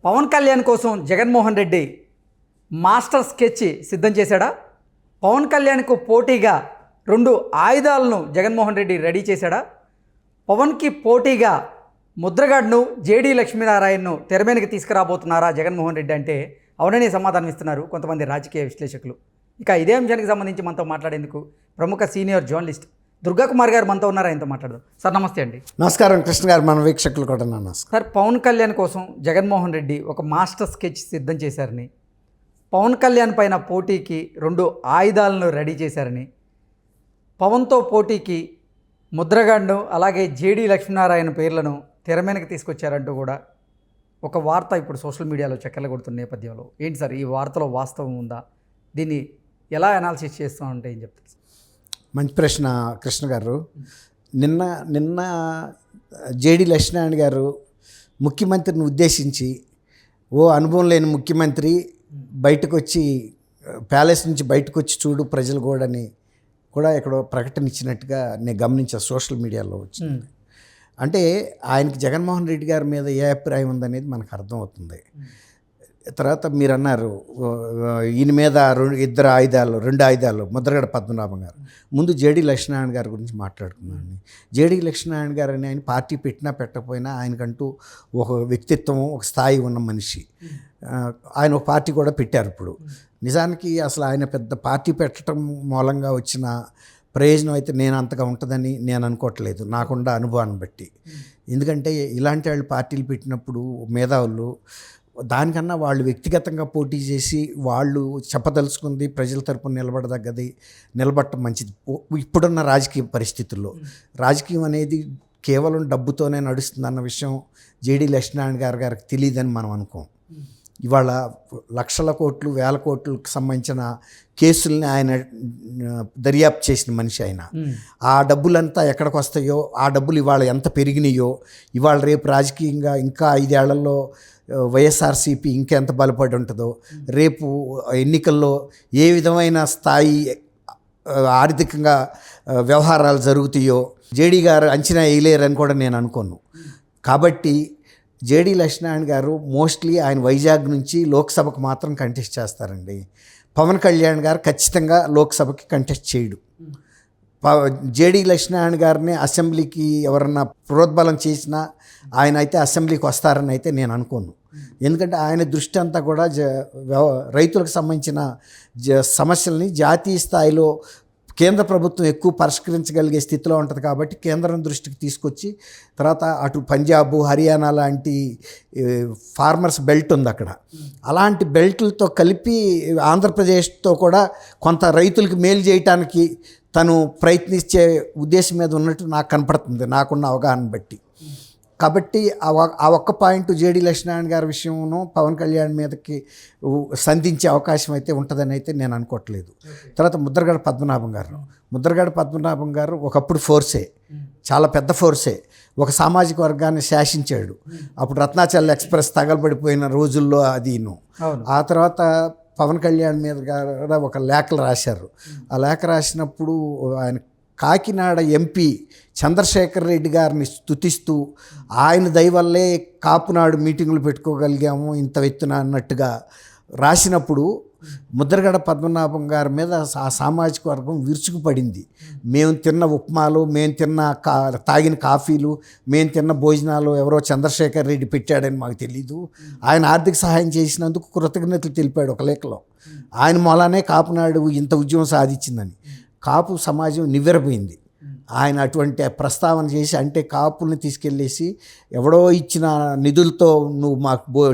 పవన్ కళ్యాణ్ కోసం Jaganmohan Reddy master sketch సిద్ధం చేశాడా? పవన్ కళ్యాణ్కు పోటీగా 2 ఆయుధాలను జగన్మోహన్ రెడ్డి రెడీ చేశాడా? పవన్కి పోటీగా ముద్రగడను, జేడీ లక్ష్మీనారాయణను తెర మీదకి తీసుకురాబోతున్నారా జగన్మోహన్ రెడ్డి అంటే అవుననే సమాధానం ఇస్తున్నారు కొంతమంది రాజకీయ విశ్లేషకులు. ఇక ఇదే అంశానికి సంబంధించి మనతో మాట్లాడేందుకు ప్రముఖ సీనియర్ జర్నలిస్ట్ దుర్గా కుమార్ గారు మనతో ఉన్నారు. ఆయనతో మాట్లాడదాం. సార్ నమస్తే అండి. నమస్కారం కృష్ణ గారు, మన వీక్షకులు కూడా నమస్కారం. సార్, పవన్ కళ్యాణ్ కోసం జగన్మోహన్ రెడ్డి ఒక మాస్టర్ స్కెచ్ సిద్ధం చేశారని, పవన్ కళ్యాణ్ పైన పోటీకి 2 ఆయుధాలను రెడీ చేశారని, పవన్తో పోటీకి ముద్రగడను అలాగే జేడీ లక్ష్మీనారాయణ పేర్లను తెర మీదకి తీసుకొచ్చారంటూ కూడా ఒక వార్త ఇప్పుడు సోషల్ మీడియాలో చక్కర్లు కొడుతున్న నేపథ్యంలో ఏంటి సార్ ఈ వార్తలో వాస్తవం ఉందా? దీన్ని ఎలా అనాలిసిస్ చేస్తామంటే ఏం చెప్తారు? మంచి ప్రశ్న కృష్ణ గారు. నిన్న జేడీ లక్ష్మీనారాయణ గారు ముఖ్యమంత్రిని ఉద్దేశించి, ఓ అనుభవం లేని ముఖ్యమంత్రి బయటకు వచ్చి ప్యాలెస్ నుంచి బయటకు వచ్చి చూడు ప్రజలు కూడా ఎక్కడో ప్రకటన ఇచ్చినట్టుగా నేను గమనించా సోషల్ మీడియాలో వచ్చింది. అంటే ఆయనకి జగన్మోహన్ రెడ్డి గారి మీద ఏ అభిప్రాయం ఉందనేది మనకు అర్థమవుతుంది. తర్వాత మీరు అన్నారు ఈయన మీద 2 ఆయుధాలు ముద్రగడ పద్మనాభం గారు. ముందు జేడీ లక్ష్మీనారాయణ గారి గురించి మాట్లాడుకున్నాను. జేడీ లక్ష్మీనారాయణ గారు అని ఆయన పార్టీ పెట్టినా పెట్టకపోయినా ఆయనకంటూ ఒక వ్యక్తిత్వం, ఒక స్థాయి ఉన్న మనిషి. ఆయన ఒక పార్టీ కూడా పెట్టారు ఇప్పుడు. నిజానికి అసలు ఆయన పెద్ద పార్టీ పెట్టడం మూలంగా వచ్చిన ప్రయోజనం అయితే నేను అంతగా ఉంటుందని నేను అనుకోవట్లేదు, నాకున్న అనుభవాన్ని బట్టి. ఎందుకంటే ఇలాంటి వాళ్ళు పార్టీలు పెట్టినప్పుడు మేధావులు దానికన్నా వాళ్ళు వ్యక్తిగతంగా పోటీ చేసి వాళ్ళు చెప్పదలుచుకుంది ప్రజల తరపున నిలబడటం మంచిది. ఇప్పుడున్న రాజకీయ పరిస్థితుల్లో రాజకీయం అనేది కేవలం డబ్బుతోనే నడుస్తుందన్న విషయం జేడీ లక్ష్మీనారాయణ గారికి తెలియదని మనం అనుకోం. ఇవాళ లక్షల కోట్లు, వేల కోట్లకు సంబంధించిన కేసుల్ని ఆయన దర్యాప్తు చేసిన మనిషి ఆయన. ఆ డబ్బులంతా ఎక్కడికి వస్తాయో, ఆ డబ్బులు ఇవాళ ఎంత పెరిగినాయో, ఇవాళ రేపు రాజకీయంగా ఇంకా 5 ఏళ్లలో వైఎస్ఆర్సీపీ ఇంకెంత బలపడి ఉంటుందో, రేపు ఎన్నికల్లో ఏ విధమైన స్థాయి ఆర్థికంగా వ్యవహారాలు జరుగుతాయో జేడీ గారు అంచనా వేయలేరని కూడా నేను అనుకోను. కాబట్టి జేడీ లక్ష్మీనారాయణ గారు మోస్ట్లీ ఆయన వైజాగ్ నుంచి లోక్సభకు మాత్రం కంటెస్ట్ చేస్తారండి. పవన్ కళ్యాణ్ గారు ఖచ్చితంగా లోక్సభకి కంటెస్ట్ చేయడు. జేడీ లక్ష్మీనారాయణ గారిని అసెంబ్లీకి ఎవరన్నా ప్రోద్బలం చేసినా ఆయన అయితే అసెంబ్లీకి వస్తారని అయితే నేను అనుకోను. ఎందుకంటే ఆయన దృష్టి అంతా కూడా రైతులకు సంబంధించిన సమస్యల్ని జాతీయ స్థాయిలో కేంద్ర ప్రభుత్వం ఎక్కువ పరిష్కరించగలిగే స్థితిలో ఉంటుంది. కాబట్టి కేంద్రం దృష్టికి తీసుకొచ్చి తర్వాత అటు పంజాబ్, హర్యానా లాంటి ఫార్మర్స్ బెల్ట్ ఉంది అక్కడ. అలాంటి బెల్ట్లతో కలిపి ఆంధ్రప్రదేశ్తో కూడా కొంత రైతులకు మేలు చేయటానికి తను ప్రయత్నించే ఉద్దేశం మీద ఉన్నట్టు నాకు కనపడుతుంది, నాకున్న అవగాహన బట్టి. కాబట్టి ఆ ఒక్క పాయింట్ జేడీ లక్ష్మీనారాయణ గారి విషయంలో పవన్ కళ్యాణ్ మీదకి సంధించే అవకాశం అయితే ఉంటుందని అయితే నేను అనుకోవట్లేదు. తర్వాత ముద్రగడ పద్మనాభం గారు ఒకప్పుడు ఫోర్సే, చాలా పెద్ద ఫోర్సే, ఒక సామాజిక వర్గాన్ని శాసించాడు. అప్పుడు రత్నాచల్ ఎక్స్ప్రెస్ తగలబడిపోయిన రోజుల్లో అదిను. ఆ తర్వాత పవన్ కళ్యాణ్ మీద కూడా ఒక లేఖలు రాశారు. ఆ లేఖ రాసినప్పుడు ఆయన కాకినాడ ఎంపీ చంద్రశేఖర్ రెడ్డి గారిని స్తుతిస్తూ ఆయన దయ వల్లే కాపునాడు మీటింగులు పెట్టుకోగలిగాము ఇంత ఎత్తున అన్నట్టుగా రాసినప్పుడు ముద్రగడ పద్మనాభం గారి మీద ఆ సామాజిక వర్గం విరుచుకుపడింది. మేము తిన్న ఉప్మాలు, మేము తాగిన కాఫీలు, మేము తిన్న భోజనాలు ఎవరో చంద్రశేఖర్ రెడ్డి పెట్టాడని మాకు తెలీదు. ఆయన ఆర్థిక సహాయం చేసినందుకు కృతజ్ఞతలు తెలిపాడు ఒక లేఖలో. ఆయన మూలానే కాపునాడు ఇంత ఉద్యమం సాధించిందని. కాపు సమాజం నివ్వెరపోయింది. ఆయన అటువంటి ప్రస్తావన చేసి, అంటే కాపుల్ని తీసుకెళ్ళేసి ఎవడో ఇచ్చిన నిధులతో నువ్వు మాకు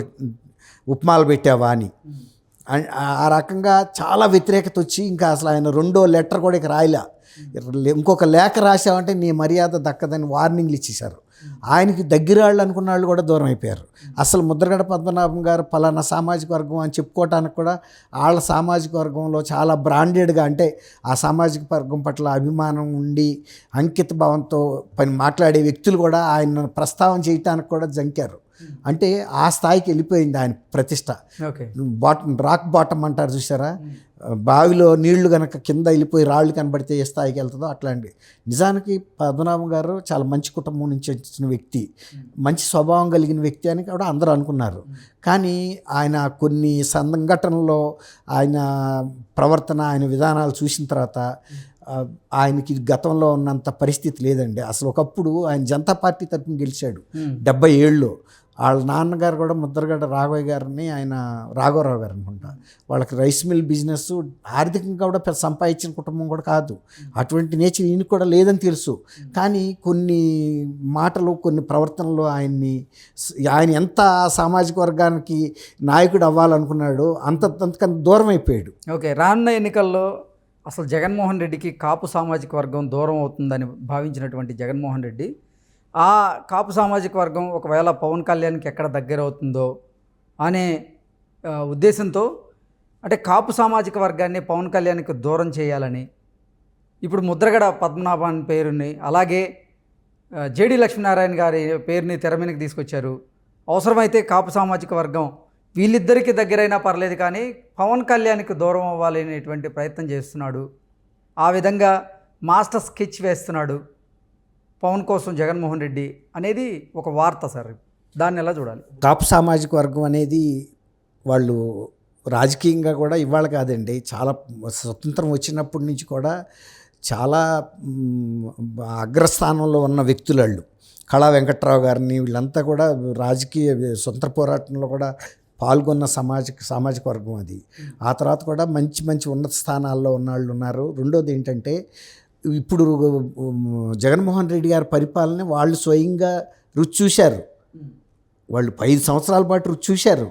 ఉప్మాలు పెట్టావా అని ఆ రకంగా చాలా వ్యతిరేకత వచ్చి ఇంకా అసలు ఆయన 2వ లెటర్ కూడా ఇక రాయలే. ఇంకొక లేఖ రాసావంటే నీ మర్యాద దక్కదని వార్నింగ్లు ఇచ్చేశారు. ఆయనకి దగ్గరాళ్ళు అనుకున్న వాళ్ళు కూడా దూరం అయిపోయారు. అసలు ముద్రగడ పద్మనాభం గారు పలానా సామాజిక వర్గం అని చెప్పుకోవటానికి కూడా వాళ్ళ సామాజిక వర్గంలో చాలా బ్రాండెడ్గా, అంటే ఆ సామాజిక వర్గం పట్ల అభిమానం ఉండి అంకిత భావంతో మాట్లాడే వ్యక్తులు కూడా ఆయన ప్రస్తావన చేయటానికి కూడా జంకారు. అంటే ఆ స్థాయికి వెళ్ళిపోయింది ఆయన ప్రతిష్ట. ఓకే. రాక్ బాటమ్ అంటారు చూసారా, బావిలో నీళ్లు కనుక కింద వెళ్ళిపోయి రాళ్ళు కనబడితే ఏ స్థాయికి వెళ్తుందో అట్లాంటి. నిజానికి పద్మనాభం గారు చాలా మంచి కుటుంబం నుంచి వచ్చిన వ్యక్తి, మంచి స్వభావం కలిగిన వ్యక్తి అని కూడా అందరూ అనుకున్నారు. కానీ ఆయన కొన్ని సంఘటనలో ఆయన ప్రవర్తన, ఆయన విధానాలు చూసిన తర్వాత ఆయనకి గతంలో ఉన్నంత పరిస్థితి లేదండి. అసలు ఒకప్పుడు ఆయన జనతా పార్టీ తరఫున గెలిచాడు 77లో. వాళ్ళ నాన్నగారు కూడా ముద్రగడ్డ రాఘవయ్య గారిని, ఆయన రాఘవరావు గారు అనుకుంటా, వాళ్ళకి రైస్ మిల్ బిజినెస్, ఆర్థికంగా కూడా పెద్ద సంపాదించిన కుటుంబం కూడా కాదు. అటువంటి నేచర్ ఈయన కూడా లేదని తెలుసు. కానీ కొన్ని మాటలు, కొన్ని ప్రవర్తనలు ఆయన ఎంత సామాజిక వర్గానికి నాయకుడు అవ్వాలనుకున్నాడో అంతకంత దూరం అయిపోయాడు. ఓకే. రానున్న ఎన్నికల్లో అసలు జగన్మోహన్ రెడ్డికి కాపు సామాజిక వర్గం దూరం అవుతుందని భావించినటువంటి జగన్మోహన్ రెడ్డి ఆ కాపు సామాజిక వర్గం ఒకవేళ పవన్ కళ్యాణ్కి ఎక్కడ దగ్గర అవుతుందో అనే ఉద్దేశంతో, అంటే కాపు సామాజిక వర్గాన్ని పవన్ కళ్యాణ్కి దూరం చేయాలని ఇప్పుడు ముద్రగడ పద్మనాభన్ పేరుని, అలాగే జేడి లక్ష్మీనారాయణ గారి పేరుని తెర మీదకి తీసుకొచ్చారు. అవసరమైతే కాపు సామాజిక వర్గం వీళ్ళిద్దరికీ దగ్గరైనా పర్లేదు కానీ పవన్ కళ్యాణ్కి దూరం అవ్వాలి అనేటువంటి ప్రయత్నం చేస్తున్నాడు. ఆ విధంగా మాస్టర్ స్కెచ్ వేస్తున్నాడు పవన్ కోసం జగన్మోహన్ రెడ్డి అనేది ఒక వార్త సార్. దాన్ని ఎలా చూడాలి? కాపు సామాజిక వర్గం అనేది వాళ్ళు రాజకీయంగా కూడా ఇవాళ కాదండి, చాలా స్వతంత్రం వచ్చినప్పటి నుంచి కూడా చాలా అగ్రస్థానంలో ఉన్న వ్యక్తులు వాళ్ళు. కళా వెంకట్రావు గారిని, వీళ్ళంతా కూడా రాజకీయ స్వతంత్ర పోరాటంలో కూడా పాల్గొన్న సామాజిక వర్గం అది. ఆ తర్వాత కూడా మంచి మంచి ఉన్నత స్థానాల్లో ఉన్నవాళ్ళు ఉన్నారు. రెండోది ఏంటంటే, ఇప్పుడు జగన్మోహన్ రెడ్డి గారి పరిపాలన వాళ్ళు స్వయంగా రుచి చూశారు. వాళ్ళు 5 సంవత్సరాల పాటు రుచి చూశారు.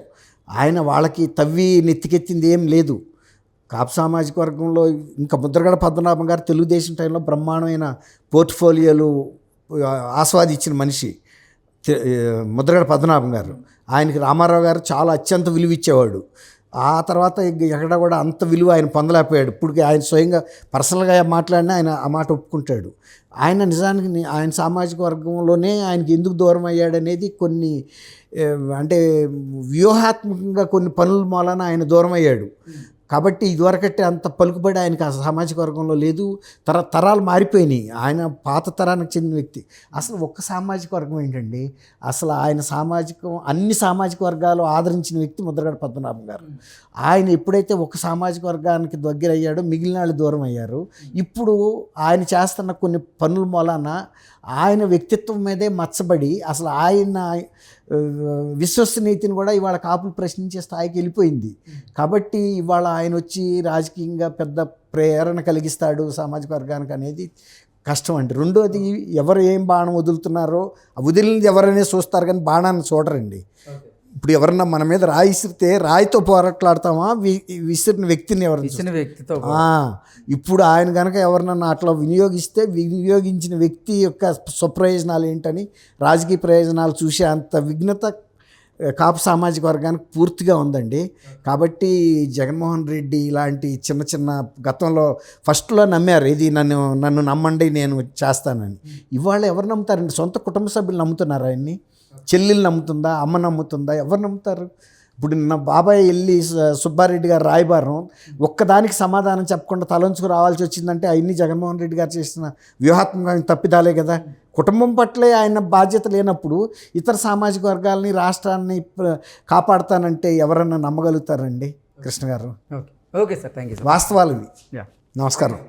ఆయన వాళ్ళకి తవ్వి నెత్తికెత్తింది ఏం లేదు. కాపు సామాజిక వర్గంలో ఇంకా ముద్రగడ పద్మనాభం గారు తెలుగుదేశం టైంలో బ్రహ్మాండమైన పోర్ట్ఫోలియోలు ఆస్వాదించిన మనిషి ముద్రగడ పద్మనాభం గారు. ఆయనకి రామారావు గారు చాలా అత్యంత విలువ ఇచ్చేవాడు. ఆ తర్వాత ఎక్కడ కూడా అంత విలువ ఆయన పొందలేకపోయాడు. ఇప్పుడు ఆయన స్వయంగా పర్సనల్గా మాట్లాడినా ఆయన ఆ మాట ఒప్పుకుంటాడు. ఆయన నిజానికి ఆయన సామాజిక వర్గంలోనే ఆయనకి ఎందుకు దూరం అయ్యాడనేది కొన్ని అంటే వ్యూహాత్మకంగా కొన్ని పనుల మూలన ఆయన దూరం అయ్యాడు. కాబట్టి ఇదివరకట్టే అంత పలుకుబడి ఆయనకి ఆ సామాజిక వర్గంలో లేదు. తరాలు మారిపోయినాయి. ఆయన పాత తరానికి చెందిన వ్యక్తి. అసలు ఒక్క సామాజిక వర్గం ఏంటండి, అసలు ఆయన అన్ని సామాజిక వర్గాలు ఆదరించిన వ్యక్తి ముద్రగడ పద్మనాభం గారు. ఆయన ఎప్పుడైతే ఒక సామాజిక వర్గానికి దగ్గర అయ్యాడో మిగిలిన వాళ్ళు దూరం అయ్యారు. ఇప్పుడు ఆయన చేస్తున్న కొన్ని పనుల మూలాన ఆయన వ్యక్తిత్వం మీదే మచ్చబడి అసలు ఆయన విశ్వసనీయతని కూడా ఇవాళ కాపులు ప్రశ్నించే స్థాయికి వెళ్ళిపోయింది. కాబట్టి ఇవాళ ఆయన వచ్చి రాజకీయంగా పెద్ద ప్రేరణ కలిగిస్తాడు సామాజిక వర్గానికి అనేది కష్టం అండి. రెండోది, ఎవరు ఏం బాణం వదులుతున్నారో వదిలినది ఎవరైనా చూస్తారు కానీ బాణాన్ని చూడరండి. ఇప్పుడు ఎవరన్నా మన మీద రాయి విసిరితే రాయితో పోరాట్లాడతామా, విసిరిన వ్యక్తిని ఎవరైనా వ్యక్తితో. ఇప్పుడు ఆయన కనుక ఎవరినన్నా అట్లా వినియోగిస్తే వినియోగించిన వ్యక్తి యొక్క స్వప్రయోజనాలు ఏంటని రాజకీయ ప్రయోజనాలు చూసే అంత విఘ్నత కాపు సామాజిక వర్గానికి పూర్తిగా ఉందండి. కాబట్టి జగన్మోహన్ రెడ్డి ఇలాంటి చిన్న చిన్న గతంలో ఫస్ట్లో నమ్మారు, ఇది నన్ను నమ్మండి నేను చేస్తానని. ఇవాళ ఎవరు నమ్ముతారండి? సొంత కుటుంబ సభ్యులు నమ్ముతున్నారు ఆయన్ని. చెల్లెలు నమ్ముతుందా, అమ్మ నమ్ముతుందా? ఎవరు నమ్ముతారు? ఇప్పుడు నా బాబాయ్ వెళ్ళి సుబ్బారెడ్డి గారు రాయబారం ఒక్కదానికి సమాధానం చెప్పకుండా తలంచుకు రావాల్సి వచ్చిందంటే అవన్నీ జగన్మోహన్ రెడ్డి గారు చేసిన వ్యూహాత్మకమైన తప్పిదాలే కదా. కుటుంబం పట్లే ఆయన బాధ్యత లేనప్పుడు ఇతర సామాజిక వర్గాలని, రాష్ట్రాన్ని కాపాడుతానంటే ఎవరన్నా నమ్మగలుగుతారండి? కృష్ణ గారు, okay sir, thank you sir. వాస్తవాలు ఇవి. నమస్కారం.